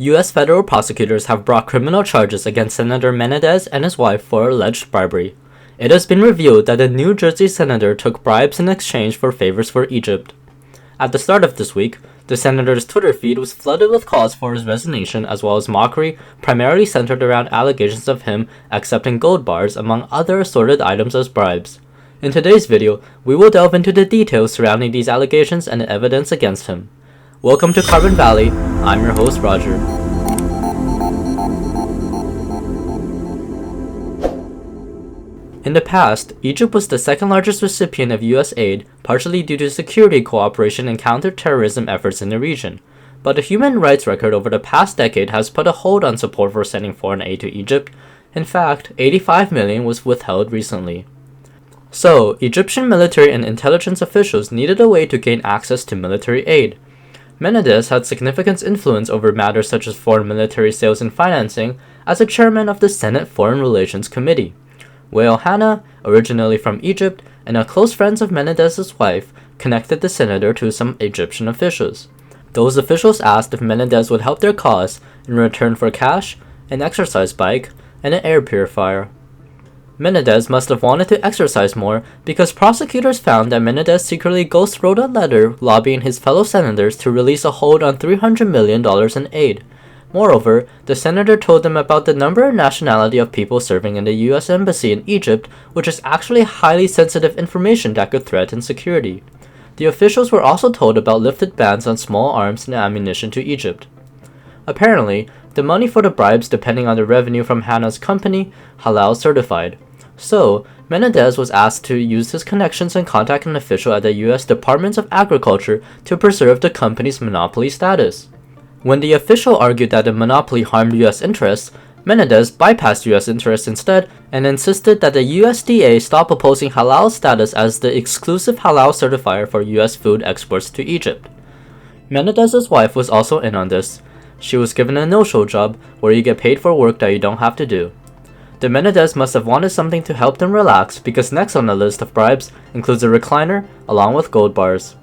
U.S. federal prosecutors have brought criminal charges against Senator Menedez and his wife for alleged bribery. It has been revealed that the New Jersey senator took bribes in exchange for favors for Egypt. At the start of this week, the senator's Twitter feed was flooded with calls for his resignation as well as mockery, primarily centered around allegations of him accepting gold bars among other assorted items as bribes. In today's video, we will delve into the details surrounding these allegations and the evidence against him. Welcome to Carbon Valley. I'm your host, Roger. In the past, Egypt was the second largest recipient of U.S. aid, partially due to security cooperation and counter-terrorism efforts in the region. But the human rights record over the past decade has put a hold on support for sending foreign aid to Egypt. In fact, $85 million was withheld recently. So, Egyptian military and intelligence officials needed a way to gain access to military aid. Menedez had significant influence over matters such as foreign military sales and financing as a chairman of the Senate Foreign Relations Committee. Wael Hannah, originally from Egypt and a close friend of Menendez's wife, connected the senator to some Egyptian officials. Those officials asked if Menendez would help their cause in return for cash, an exercise bike, and an air purifier. Menendez must have wanted to exercise more because prosecutors found that Menendez secretly ghost wrote a letter lobbying his fellow senators to release a hold on $300 million in aid. Moreover, the senator told them about the number and nationality of people serving in the U.S. Embassy in Egypt, which is actually highly sensitive information that could threaten security. The officials were also told about lifted bans on small arms and ammunition to Egypt. Apparently, the money for the bribes depending on the revenue from Hannah's company, Halal Certified. So, Menendez was asked to use his connections and contact an official at the U.S. Department of Agriculture to preserve the company's monopoly status. When the official argued that the monopoly harmed U.S. interests, Menendez bypassed U.S. interests instead and insisted that the USDA stop opposing halal status as the exclusive halal certifier for U.S. food exports to Egypt. Menendez's wife was also in on this. She was given a no-show job where you get paid for work that you don't have to do. The Menendez must have wanted something to help them relax because next on the list of bribes includes a recliner along with gold bars.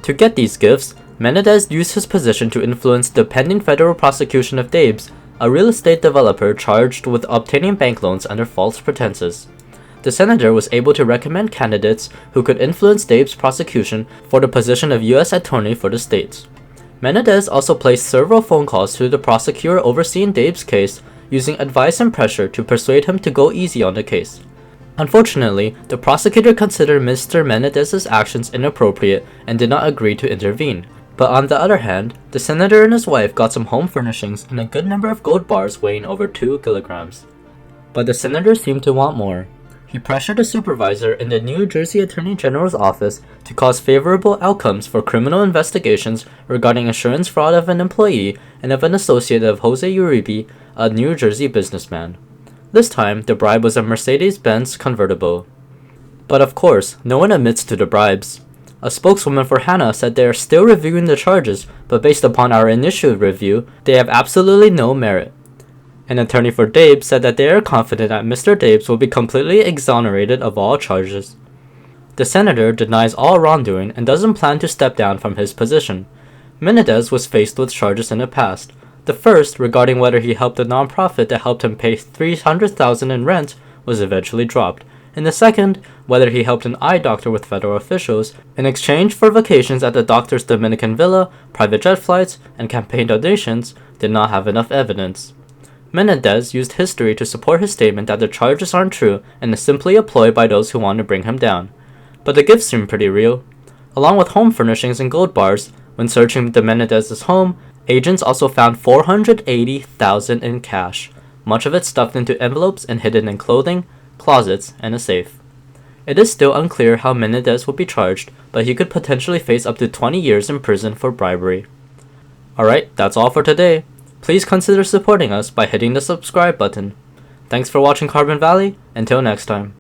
To get these gifts, Menendez used his position to influence the pending federal prosecution of Dabes, a real estate developer charged with obtaining bank loans under false pretenses. The senator was able to recommend candidates who could influence Dabes' prosecution for the position of U.S. attorney for the states. Menendez also placed several phone calls to the prosecutor overseeing Dabes' case, using advice and pressure to persuade him to go easy on the case. Unfortunately, the prosecutor considered Mr. Menendez's actions inappropriate and did not agree to intervene. But on the other hand, the senator and his wife got some home furnishings and a good number of gold bars weighing over 2 kilograms. But the senator seemed to want more. He pressured a supervisor in the New Jersey Attorney General's office to cause favorable outcomes for criminal investigations regarding insurance fraud of an employee and of an associate of Jose Uribe, a New Jersey businessman. This time, the bribe was a Mercedes-Benz convertible. But of course, no one admits to the bribes. A spokeswoman for Hannah said they are still reviewing the charges, but based upon our initial review, they have absolutely no merit. An attorney for Dabes said that they are confident that Mr. Dabes will be completely exonerated of all charges. The senator denies all wrongdoing and doesn't plan to step down from his position. Menendez was faced with charges in the past. The first, regarding whether he helped a nonprofit that helped him pay $300,000 in rent, was eventually dropped. And the second, whether he helped an eye doctor with federal officials in exchange for vacations at the doctor's Dominican villa, private jet flights, and campaign donations, did not have enough evidence. Menendez used history to support his statement that the charges aren't true and is simply a ploy by those who want to bring him down. But the gifts seem pretty real. Along with home furnishings and gold bars, when searching the Menendez's home, agents also found $480,000 in cash, much of it stuffed into envelopes and hidden in clothing, closets, and a safe. It is still unclear how Menendez will be charged, but he could potentially face up to 20 years in prison for bribery. Alright, that's all for today. Please consider supporting us by hitting the subscribe button. Thanks for watching Carbon Valley. Until next time.